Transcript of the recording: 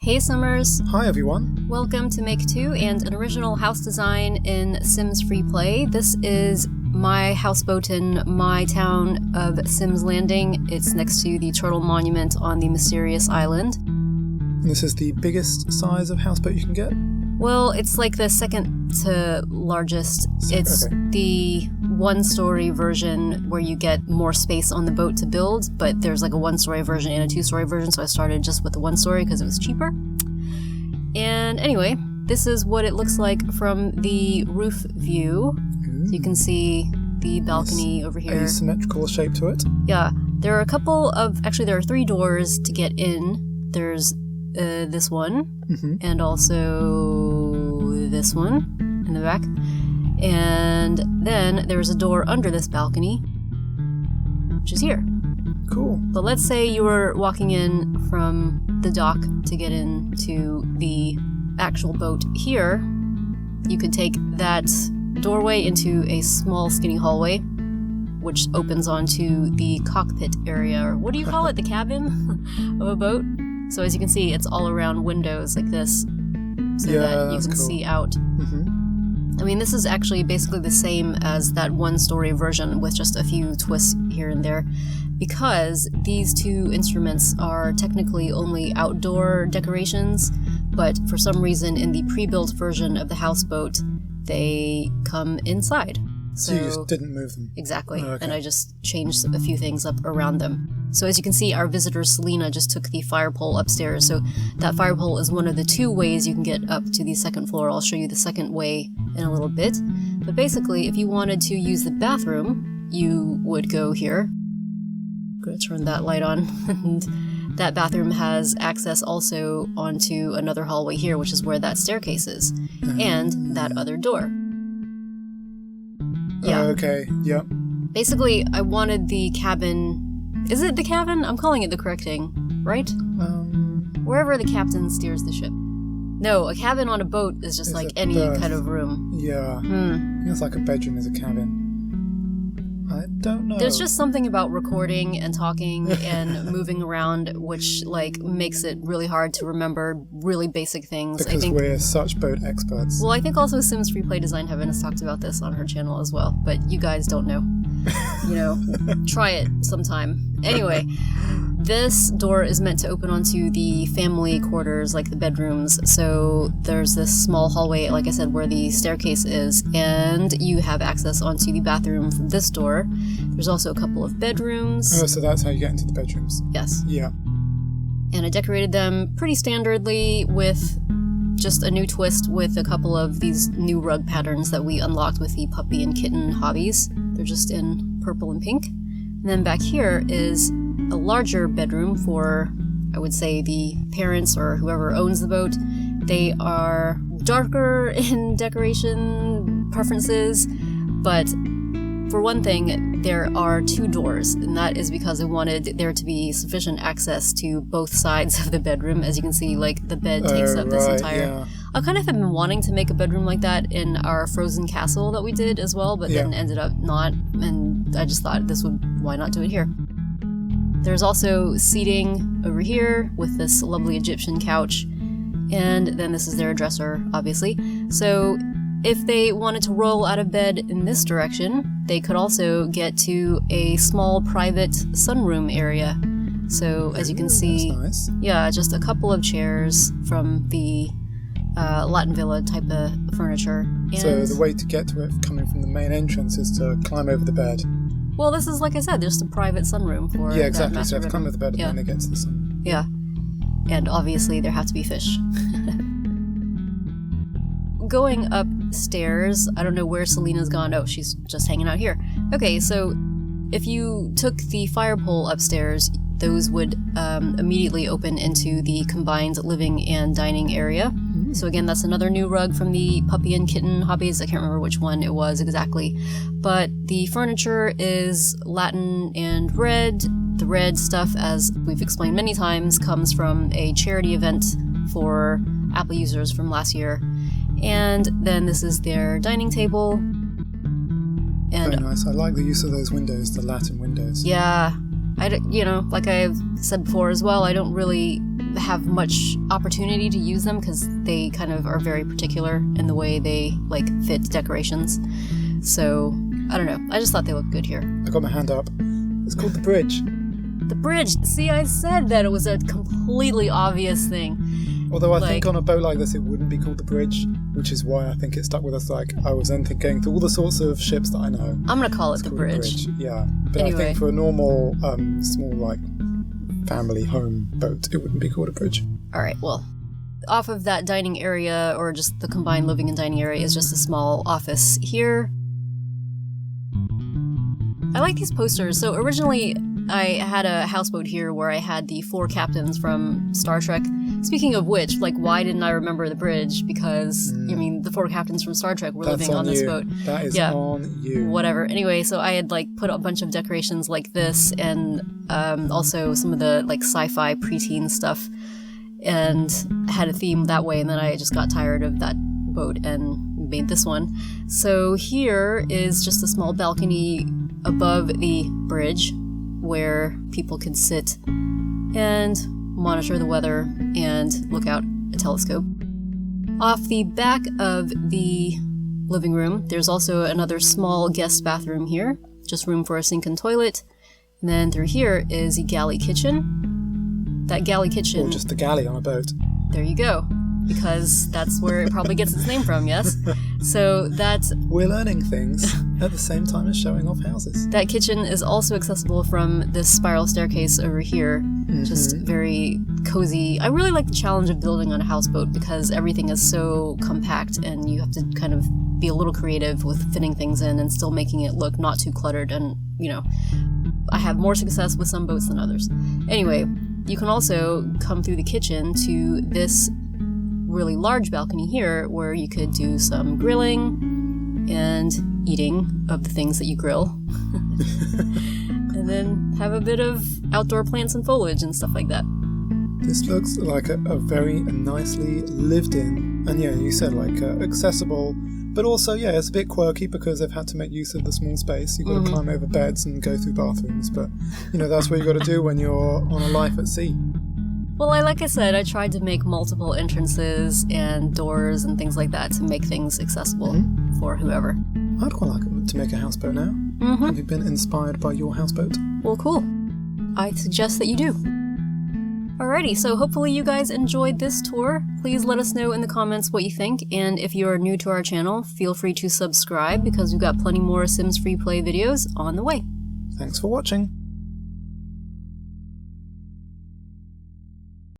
Hey Summers! Hi everyone! Welcome to Make 2 and an original house design in Sims FreePlay. This is my houseboat in my town of Sims Landing. It's next to the turtle monument on the mysterious island. And this is the biggest size of houseboat you can get? Well, it's like the second to largest. It's the one-story version where you get more space on the boat to build, but there's like a one-story version and a two-story version, so I started just with the one-story because it was cheaper. And anyway, this is what it looks like from the roof view. So you can see the balcony over here. Asymmetrical shape to it. Yeah. There are there are 3 doors to get in. There's this one, and also this one in the back. And then there's a door under this balcony, which is here. Cool. But let's say you were walking in from the dock to get into the actual boat here. You could take that doorway into a small skinny hallway, which opens onto the cockpit area, or what do you call it? The cabin of a boat. So as you can see, it's all around windows like this, so that you can see out. I mean, this is actually basically the same as that one-story version with just a few twists here and there, because these two instruments are technically only outdoor decorations, but for some reason in the pre-built version of the houseboat, they come inside. So you just didn't move them? Exactly, Oh, okay. And I just changed a few things up around them. So as you can see, our visitor Selena just took the fire pole upstairs, so that fire pole is one of the 2 ways you can get up to the second floor. I'll show you the second way in a little bit. But basically, if you wanted to use the bathroom, you would go here. I'm going to turn that light on. And that bathroom has access also onto another hallway here, which is where that staircase is, and that other door. Yeah. Okay, yep. Basically, I wanted the cabin... Is it the cabin? I'm calling it the correct thing, right? Wherever the captain steers the ship. No, a cabin on a boat is just like any kind of room. Yeah. It's like a bedroom is a cabin. I don't know. There's just something about recording and talking and moving around which like makes it really hard to remember really basic things. Because we're such boat experts. Well, I think also Sims FreePlay Design Heaven has talked about this on her channel as well, but you guys don't know. You know, try it sometime. Anyway, this door is meant to open onto the family quarters, like the bedrooms. So there's this small hallway, like I said, where the staircase is, and you have access onto the bathroom from this door. There's also a couple of bedrooms. Oh, so that's how you get into the bedrooms? Yes. Yeah. And I decorated them pretty standardly with just a new twist with a couple of these new rug patterns that we unlocked with the puppy and kitten hobbies. They're just in purple and pink. And then back here is a larger bedroom for, I would say, the parents or whoever owns the boat. They are darker in decoration preferences, but for one thing, there are 2 doors, and that is because I wanted there to be sufficient access to both sides of the bedroom. As you can see, like, the bed takes up this entire... Yeah. I kind of have been wanting to make a bedroom like that in our frozen castle that we did as well, but then ended up not, and I just thought why not do it here? There's also seating over here with this lovely Egyptian couch, and then this is their dresser, obviously. So if they wanted to roll out of bed in this direction, they could also get to a small private sunroom area. So as you can see, that's nice. Yeah, just a couple of chairs from the Latin Villa type of furniture. And so the way to get to it coming from the main entrance is to climb over the bed. Well, this is, like I said, just a private sunroom for Yeah, exactly. that So you have to climb over the bed Yeah. and then they get to the sun. Yeah. And obviously there have to be fish. Going upstairs, I don't know where Selena's gone. Oh, she's just hanging out here. Okay, so if you took the fire pole upstairs, those would immediately open into the combined living and dining area. So again, that's another new rug from the puppy and kitten hobbies. I can't remember which one it was exactly. But the furniture is Latin and red. The red stuff, as we've explained many times, comes from a charity event for Apple users from last year. And then this is their dining table. And Very nice. I like the use of those windows, the Latin windows. yeah, like I've said before as well, I don't really have much opportunity to use them because they kind of are very particular in the way they like fit decorations. So I don't know. I just thought they looked good here. I got my hand up. It's called the bridge. The bridge. See, I said that it was a completely obvious thing. Although I think on a boat like this, it wouldn't be called the bridge, which is why I think it stuck with us. Like, I was then thinking to all the sorts of ships that I know. I'm going to call it the bridge. Yeah. But anyway. I think for a normal, small, like, family home boat, it wouldn't be called a bridge. All right, well, off of that dining area, or just the combined living and dining area, is just a small office here. I like these posters. So originally, I had a houseboat here where I had the 4 captains from Star Trek. Speaking of which, like, why didn't I remember the bridge? Because, I mean, the 4 captains from Star Trek were living on this boat. That is on you. Whatever. Anyway, so I had, like, put a bunch of decorations like this, and also some of the, like, sci-fi preteen stuff, and had a theme that way, and then I just got tired of that boat and made this one. So here is just a small balcony above the bridge where people can sit and monitor the weather and look out a telescope. Off the back of the living room, there's also another small guest bathroom here, just room for a sink and toilet. And then through here is a galley kitchen. That galley kitchen... Or just the galley on a boat. There you go. Because that's where it probably gets its name from, yes? So that's... We're learning things at the same time as showing off houses. That kitchen is also accessible from this spiral staircase over here. Mm-hmm. Just very cozy. I really like the challenge of building on a houseboat because everything is so compact and you have to kind of be a little creative with fitting things in and still making it look not too cluttered. And, you know, I have more success with some boats than others. Anyway, you can also come through the kitchen to this really large balcony here where you could do some grilling and eating of the things that you grill. And then have a bit of outdoor plants and foliage and stuff like that. This looks like a very nicely lived in, and yeah, you said like accessible, but also, yeah, it's a bit quirky because they've had to make use of the small space. You've got to climb over beds and go through bathrooms, but you know, that's what you've got to do when you're on a life at sea. Well, like I said, I tried to make multiple entrances and doors and things like that to make things accessible for whoever. I'd quite like to make a houseboat now. Have you been inspired by your houseboat? Well, cool. I suggest that you do. Alrighty, so hopefully you guys enjoyed this tour. Please let us know in the comments what you think, and if you are new to our channel, feel free to subscribe because we've got plenty more Sims FreePlay videos on the way. Thanks for watching.